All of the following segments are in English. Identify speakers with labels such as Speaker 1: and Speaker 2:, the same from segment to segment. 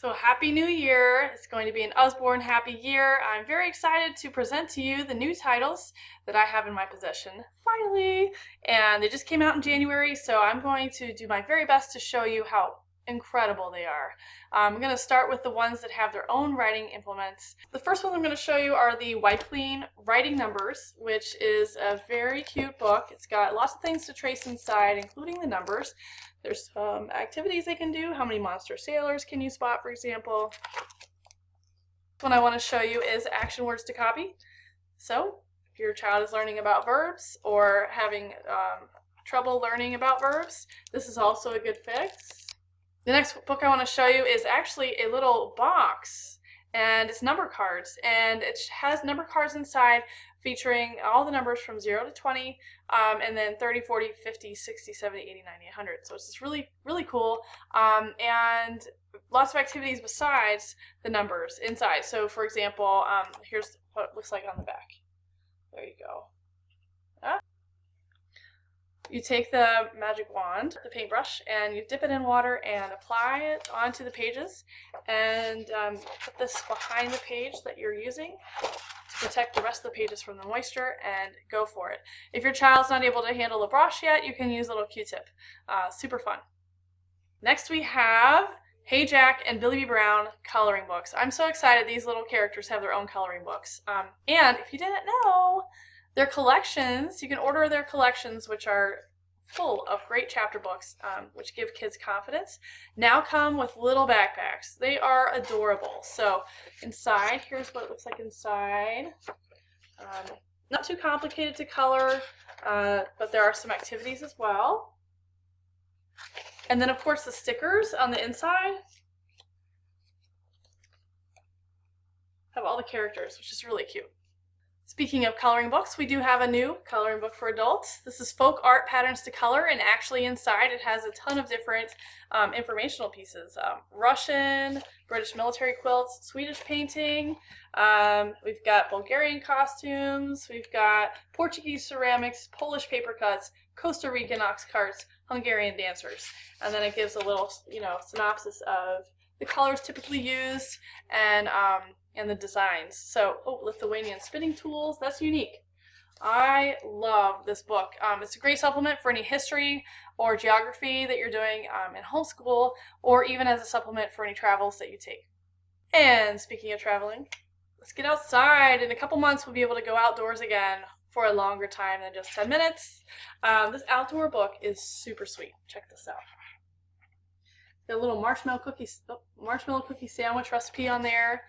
Speaker 1: So happy new year. It's going to be an Usborne happy year. I'm very excited to present to you the new titles that I have in my possession, finally. And they just came out in January, so I'm going to do my very best to show you how incredible they are. I'm going to start with the ones that have their own writing implements. The first one I'm going to show you are the White Queen Writing Numbers, which is a very cute book. It's got lots of things to trace inside, including the numbers. There's some activities they can do. How many monster sailors can you spot, for example? One I want to show you is action words to copy. So if your child is learning about verbs or having trouble learning about verbs, this is also a good fix. The next book I want to show you is actually a little box, and it's number cards, and it has number cards inside featuring all the numbers from 0 to 20, and then 30, 40, 50, 60, 70, 80, 90, 100. So it's just really, really cool, and lots of activities besides the numbers inside. So for example, here's what it looks like on the back. There you go. You take the magic wand, the paintbrush, and you dip it in water and apply it onto the pages, and put this behind the page that you're using to protect the rest of the pages from the moisture, and go for it. If your child's not able to handle the brush yet, you can use a little Q-tip. Super fun. Next we have Hey Jack and Billy B. Brown coloring books. I'm so excited these little characters have their own coloring books. And if you didn't know, their collections, you can order their collections, which are full of great chapter books, which give kids confidence, now come with little backpacks. They are adorable. So inside, here's what it looks like inside. Not too complicated to color, but there are some activities as well. And then of course the stickers on the inside have all the characters, which is really cute. Speaking of coloring books, we do have a new coloring book for adults. This is Folk Art Patterns to Color, and actually inside it has a ton of different informational pieces. Russian, British military quilts, Swedish painting, we've got Bulgarian costumes, we've got Portuguese ceramics, Polish paper cuts, Costa Rican ox carts, Hungarian dancers. And then it gives a little, synopsis of the colors typically used and the designs. So, Lithuanian spinning tools, that's unique. I love this book. It's a great supplement for any history or geography that you're doing in homeschool, or even as a supplement for any travels that you take. And speaking of traveling, let's get outside. In a couple months, we'll be able to go outdoors again for a longer time than just 10 minutes. This outdoor book is super sweet. Check this out. Got a little marshmallow cookie sandwich recipe on there.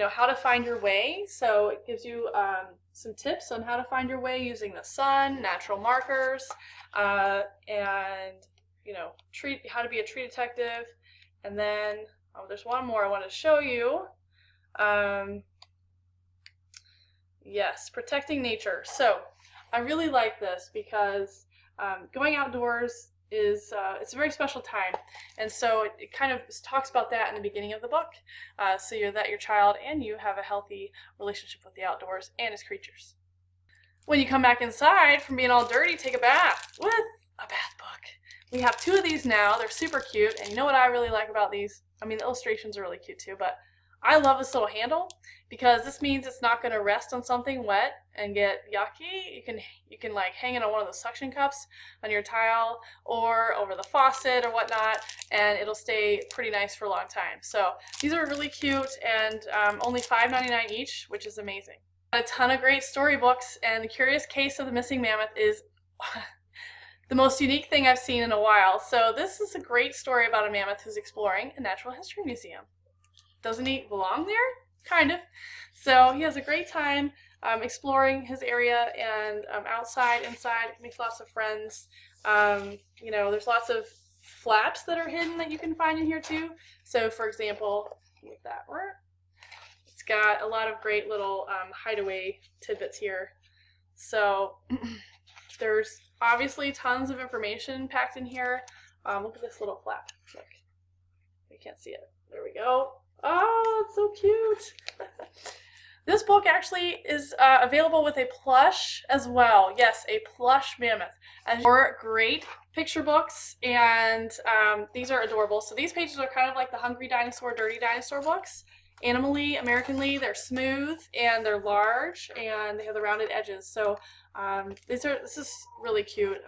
Speaker 1: How to find your way. So it gives you some tips on how to find your way using the sun, natural markers, and how to be a tree detective. And then there's one more I want to show you. Yes, protecting nature. So I really like this because going outdoors is it's a very special time, and so it kind of talks about that in the beginning of the book, so that your child and you have a healthy relationship with the outdoors and its creatures. When you come back inside from being all dirty, take a bath with a bath book. We have 2 of these now. They're super cute, and you know what I really like about these? I mean, the illustrations are really cute too, but I love this little handle because this means it's not going to rest on something wet and get yucky. You can like hang it on one of the suction cups on your tile or over the faucet or whatnot, and it'll stay pretty nice for a long time. So these are really cute, and only $5.99 each, which is amazing. A ton of great storybooks, and The Curious Case of the Missing Mammoth is the most unique thing I've seen in a while. So this is a great story about a mammoth who's exploring a natural history museum. Doesn't he belong there? Kind of. So he has a great time exploring his area, and outside, inside, makes lots of friends. There's lots of flaps that are hidden that you can find in here too. So for example, with that word, it's got a lot of great little hideaway tidbits here. So there's obviously tons of information packed in here. Look at this little flap. Look, you can't see it. There we go. Oh, it's so cute. This book actually is available with a plush as well. Yes, a plush mammoth. And for great picture books, and these are adorable. So these pages are kind of like the Hungry Dinosaur, Dirty Dinosaur books. Animally, Americanly, they're smooth and they're large and they have the rounded edges. So this is really cute.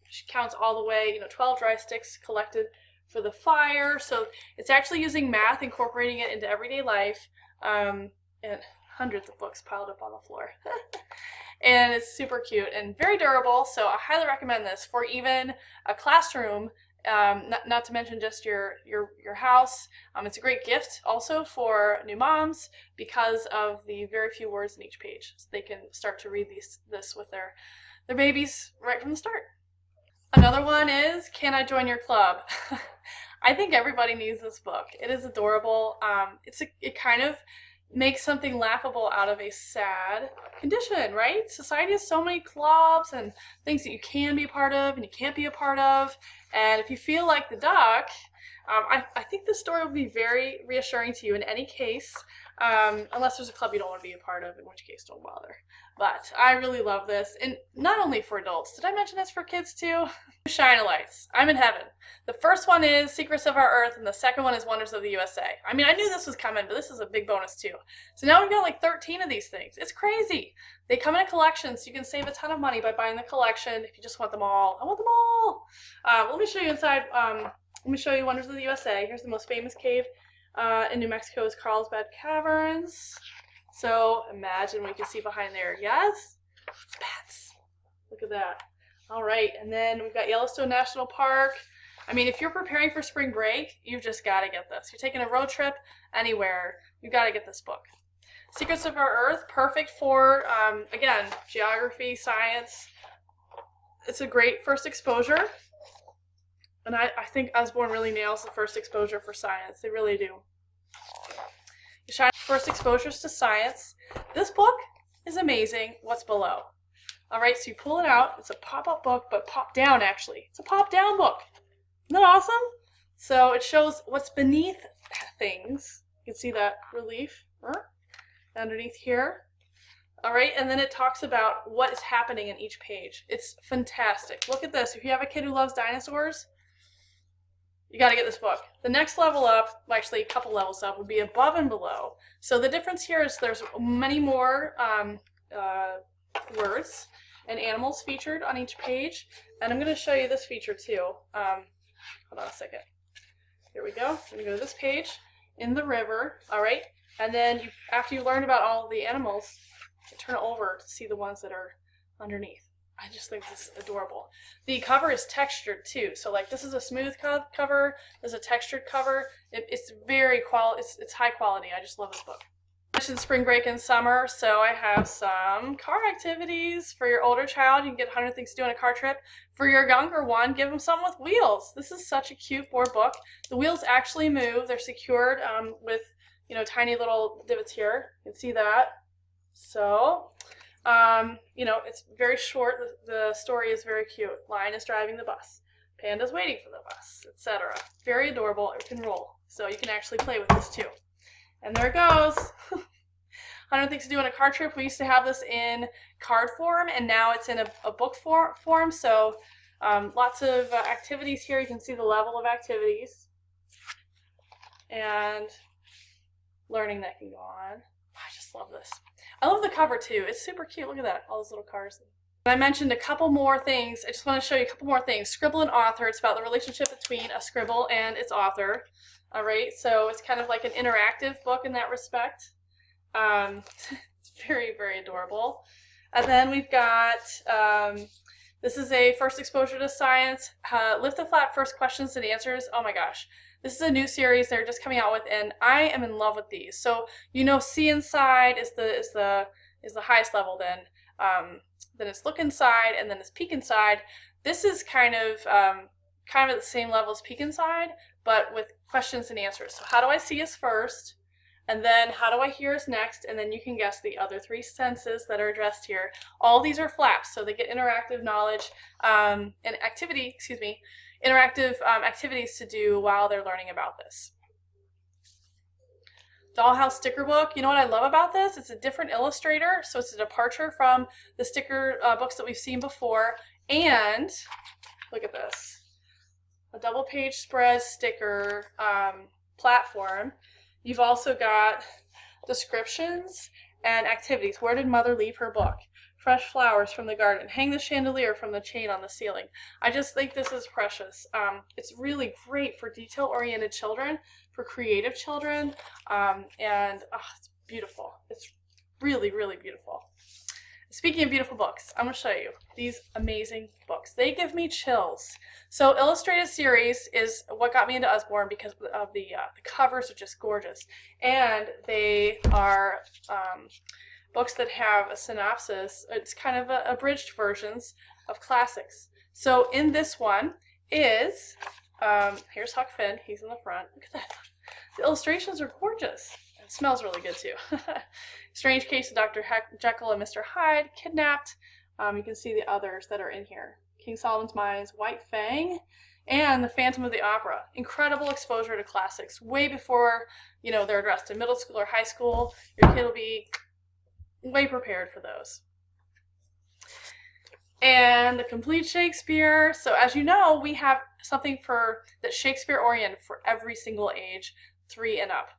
Speaker 1: She counts all the way, 12 dry sticks collected for the fire. So it's actually using math, incorporating it into everyday life, and hundreds of books piled up on the floor. And it's super cute and very durable, so I highly recommend this for even a classroom, not to mention just your house. It's a great gift also for new moms because of the very few words in each page, so they can start to read this with their babies right from the start. Another one is Can I Join Your Club? I think everybody needs this book. It is adorable. It kind of makes something laughable out of a sad condition, right? Society has so many clubs and things that you can be a part of and you can't be a part of. And if you feel like the duck, I think this story will be very reassuring to you in any case, unless there's a club you don't want to be a part of, in which case don't bother. But I really love this, and not only for adults. Did I mention it's for kids too? Shine-a-lights. I'm in heaven. The first one is Secrets of Our Earth, and the second one is Wonders of the USA. I mean, I knew this was coming, but this is a big bonus too. So now we've got like 13 of these things. It's crazy. They come in a collection, so you can save a ton of money by buying the collection if you just want them all. I want them all. Let me show you inside. Let me show you Wonders of the USA. Here's the most famous cave in New Mexico is Carlsbad Caverns. So imagine what you can see behind there. Yes? Bats. Look at that. All right, and then we've got Yellowstone National Park. I mean, if you're preparing for spring break, you've just got to get this. You're taking a road trip anywhere, you've got to get this book. Secrets of Our Earth, perfect for, again, geography, science. It's a great first exposure. And I think Osborne really nails the first exposure for science. They really do. First exposures to science. This book is amazing. What's below? All right, so you pull it out. It's a pop-up book, but pop-down actually. It's a pop-down book. Isn't that awesome? So it shows what's beneath things. You can see that relief underneath here. All right, and then it talks about what is happening in each page. It's fantastic. Look at this. If you have a kid who loves dinosaurs, you got to get this book. The next level up, well, actually a couple levels up, would be above and below. So the difference here is there's many more words and animals featured on each page. And I'm going to show you this feature too. Hold on a second. Here we go. I'm going to go to this page, in the river, all right? And then after you learn about all of the animals, you turn it over to see the ones that are underneath. I just think this is adorable. The cover is textured too. So like this is a smooth cover. There's a textured cover. It's very it's high quality. I just love this book. I mentioned spring break and summer, so I have some car activities for your older child. You can get 100 Things to Do on a Car Trip. For your younger one, give them something with wheels. This is such a cute board book. The wheels actually move. They're secured with tiny little divots here. You can see that. So it's very short. The story is very cute. Lion is driving the bus. Panda's waiting for the bus, etc. Very adorable. It can roll. So you can actually play with this too. And there it goes. 100 Things to Do on a Car Trip. We used to have this in card form, and now it's in a book form. So lots of activities here. You can see the level of activities and learning that can go on. I just love this. I love the cover too. It's super cute. Look at that. All those little cars. I mentioned a couple more things. I just want to show you a couple more things. Scribble and Author. It's about the relationship between a scribble and its author. All right. So it's kind of like an interactive book in that respect. It's very, very adorable. And then we've got, this is a first exposure to science. Lift the Flap First Questions and Answers. Oh my gosh. This is a new series they're just coming out with, and I am in love with these. So see inside is the highest level. Then it's look inside, and then it's peek inside. This is kind of at the same level as peek inside, but with questions and answers. So how do I see us first? And then how do I hear us next? And then you can guess the other three senses that are addressed here. All these are flaps, so they get interactive knowledge and interactive activities to do while they're learning about this. Dollhouse sticker book. You know what I love about this? It's a different illustrator, so it's a departure from the sticker books that we've seen before. And Look at this. A double page spread sticker platform. You've also got descriptions and activities. Where did mother leave her book? Fresh flowers from the garden. Hang the chandelier from the chain on the ceiling. I just think this is precious. It's really great for detail-oriented children, for creative children, and it's beautiful. It's really, really beautiful. Speaking of beautiful books, I'm going to show you these amazing books. They give me chills. So Illustrated Series is what got me into Usborne because of the covers are just gorgeous. And they are books that have a synopsis. It's kind of abridged versions of classics. So in this one is, here's Huck Finn. He's in the front. Look at that. The illustrations are gorgeous. It smells really good too. Strange Case of Dr. Jekyll and Mr. Hyde, Kidnapped. You can see the others that are in here. King Solomon's Mines, White Fang, and The Phantom of the Opera. Incredible exposure to classics way before, you know, they're addressed in middle school or high school. Your kid will be way prepared for those. And the Complete Shakespeare. So as you know, we have something that's Shakespeare oriented for every single age, 3 and up.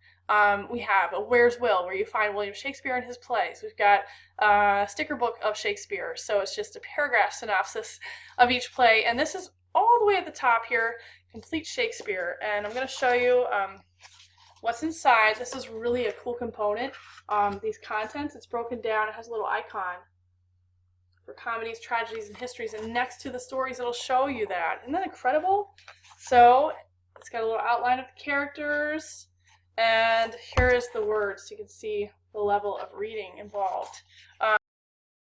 Speaker 1: We have a Where's Will, where you find William Shakespeare and his plays. We've got a sticker book of Shakespeare, so it's just a paragraph synopsis of each play. And this is all the way at the top here, Complete Shakespeare. And I'm going to show you what's inside. This is really a cool component. These contents, it's broken down. It has a little icon for comedies, tragedies, and histories. And next to the stories, it'll show you that. Isn't that incredible? So it's got a little outline of the characters. And here is the words, so you can see the level of reading involved.